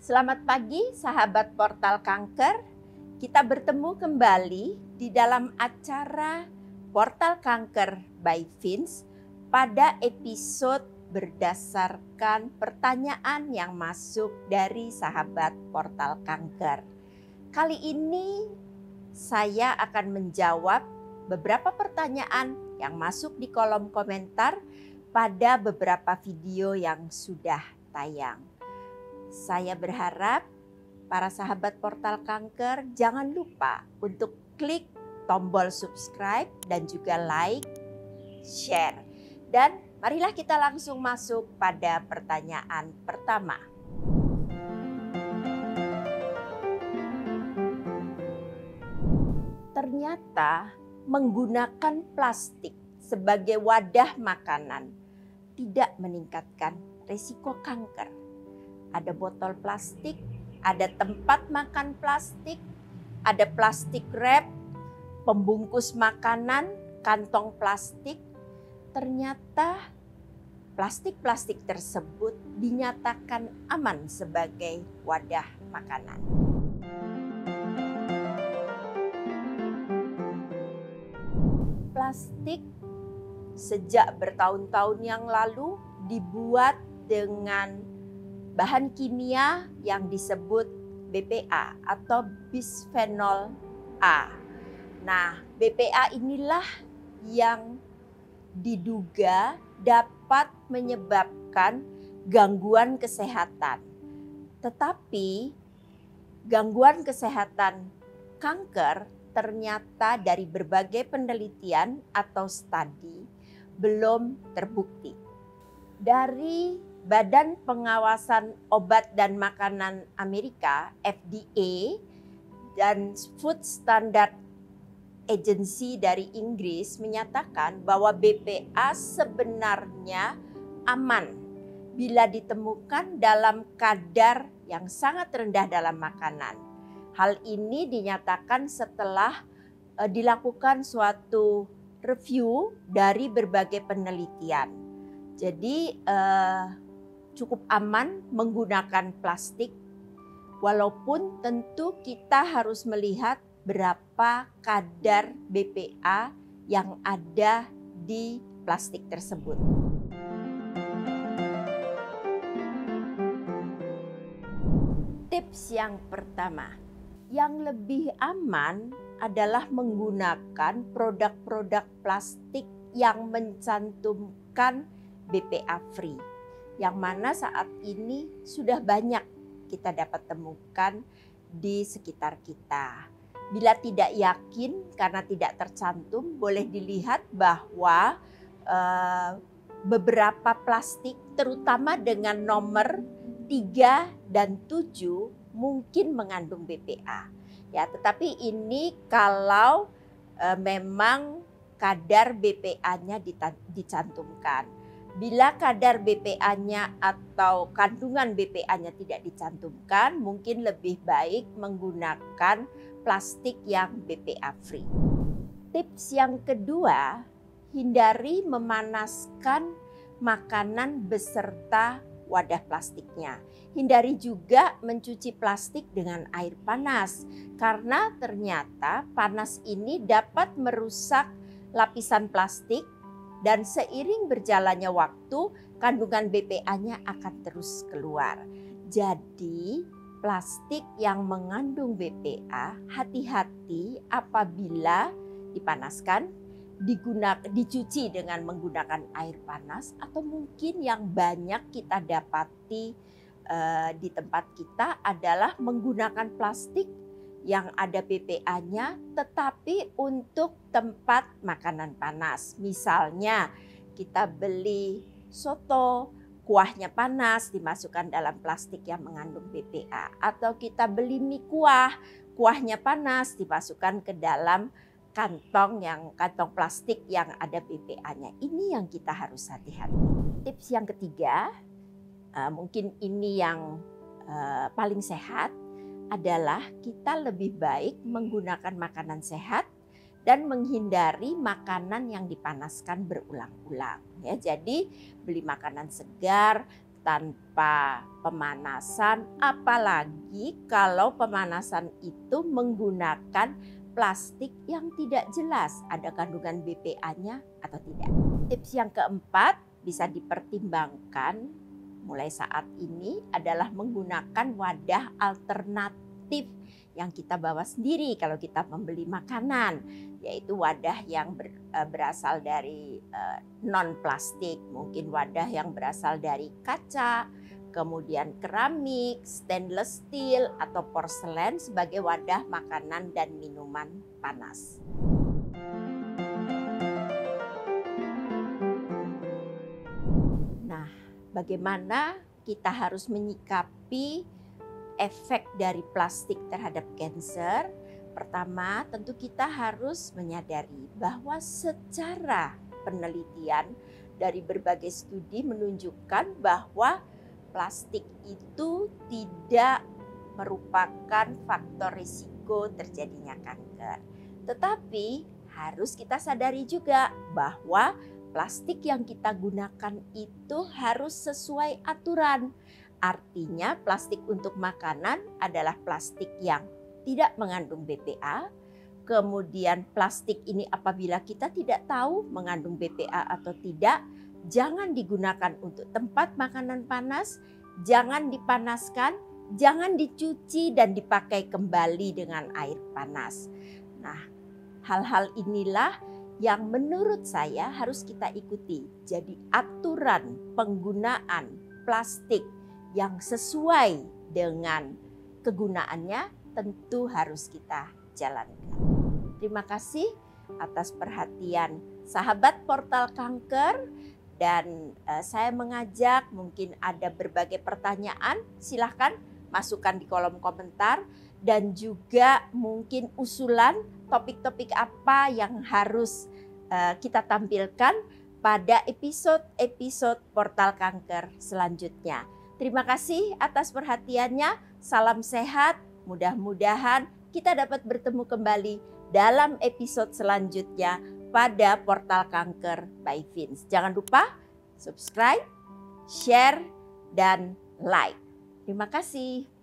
Selamat pagi sahabat Portal Kanker. Kita bertemu kembali di dalam acara Portal Kanker by Vince pada episode berdasarkan pertanyaan yang masuk dari sahabat Portal Kanker. Kali ini saya akan menjawab beberapa pertanyaan yang masuk di kolom komentar pada beberapa video yang sudah tayang. Saya berharap para sahabat Portal Kanker jangan lupa untuk klik tombol subscribe dan juga like, share. Dan marilah kita langsung masuk pada pertanyaan pertama. Ternyata menggunakan plastik sebagai wadah makanan tidak meningkatkan risiko kanker. Ada botol plastik, ada tempat makan plastik, ada plastik wrap, pembungkus makanan, kantong plastik. Ternyata plastik-plastik tersebut dinyatakan aman sebagai wadah makanan. Plastik sejak bertahun-tahun yang lalu dibuat dengan bahan kimia yang disebut BPA atau bisphenol A. Nah, BPA inilah yang diduga dapat menyebabkan gangguan kesehatan. Tetapi gangguan kesehatan kanker ternyata dari berbagai penelitian atau studi belum terbukti. Dari Badan Pengawasan Obat dan Makanan Amerika (FDA) dan Food Standard Agency dari Inggris menyatakan bahwa BPA sebenarnya aman bila ditemukan dalam kadar yang sangat rendah dalam makanan. Hal ini dinyatakan setelah dilakukan suatu review dari berbagai penelitian. Jadi cukup aman menggunakan plastik, walaupun tentu kita harus melihat berapa kadar BPA yang ada di plastik tersebut. Tips yang pertama, yang lebih aman adalah menggunakan produk-produk plastik yang mencantumkan BPA free, yang mana saat ini sudah banyak kita dapat temukan di sekitar kita. Bila tidak yakin karena tidak tercantum, boleh dilihat bahwa beberapa plastik terutama dengan nomor 3 dan 7 mungkin mengandung BPA. Ya, tetapi ini kalau memang kadar BPA-nya dicantumkan. Bila kadar BPA-nya atau kandungan BPA-nya tidak dicantumkan, mungkin lebih baik menggunakan plastik yang BPA free. Tips yang kedua, hindari memanaskan makanan beserta wadah plastiknya. Hindari juga mencuci plastik dengan air panas, karena ternyata panas ini dapat merusak lapisan plastik. Dan seiring berjalannya waktu, kandungan BPA-nya akan terus keluar. Jadi, plastik yang mengandung BPA, hati-hati apabila dipanaskan, dicuci dengan menggunakan air panas, atau mungkin yang banyak kita dapati di tempat kita adalah menggunakan plastik yang ada BPA-nya tetapi untuk tempat makanan panas. Misalnya kita beli soto, kuahnya panas dimasukkan dalam plastik yang mengandung BPA. Atau kita beli mie kuah, kuahnya panas dimasukkan ke dalam kantong plastik yang ada BPA-nya. Ini yang kita harus hati-hati. Tips yang ketiga, mungkin ini yang paling sehat, adalah kita lebih baik menggunakan makanan sehat dan menghindari makanan yang dipanaskan berulang-ulang. Ya, jadi beli makanan segar, tanpa pemanasan, apalagi kalau pemanasan itu menggunakan plastik yang tidak jelas ada kandungan BPA-nya atau tidak. Tips yang keempat bisa dipertimbangkan mulai saat ini adalah menggunakan wadah alternatif yang kita bawa sendiri kalau kita membeli makanan, yaitu wadah yang berasal dari non-plastik, mungkin wadah yang berasal dari kaca, kemudian keramik, stainless steel, atau porselen sebagai wadah makanan dan minuman panas. Nah, bagaimana kita harus menyikapi efek dari plastik terhadap kanker? Pertama, tentu kita harus menyadari bahwa secara penelitian dari berbagai studi menunjukkan bahwa plastik itu tidak merupakan faktor risiko terjadinya kanker. Tetapi harus kita sadari juga bahwa plastik yang kita gunakan itu harus sesuai aturan. Artinya plastik untuk makanan adalah plastik yang tidak mengandung BPA. Kemudian plastik ini apabila kita tidak tahu mengandung BPA atau tidak, jangan digunakan untuk tempat makanan panas, jangan dipanaskan, jangan dicuci dan dipakai kembali dengan air panas. Nah, hal-hal inilah yang menurut saya harus kita ikuti. Jadi aturan penggunaan plastik yang sesuai dengan kegunaannya tentu harus kita jalankan. Terima kasih atas perhatian sahabat Portal Kanker, dan saya mengajak, mungkin ada berbagai pertanyaan, silahkan masukkan di kolom komentar, dan juga mungkin usulan topik-topik apa yang harus kita tampilkan pada episode-episode Portal Kanker selanjutnya. Terima kasih atas perhatiannya. Salam sehat. Mudah-mudahan kita dapat bertemu kembali dalam episode selanjutnya pada Portal Kanker by Vince. Jangan lupa subscribe, share, dan like. Terima kasih.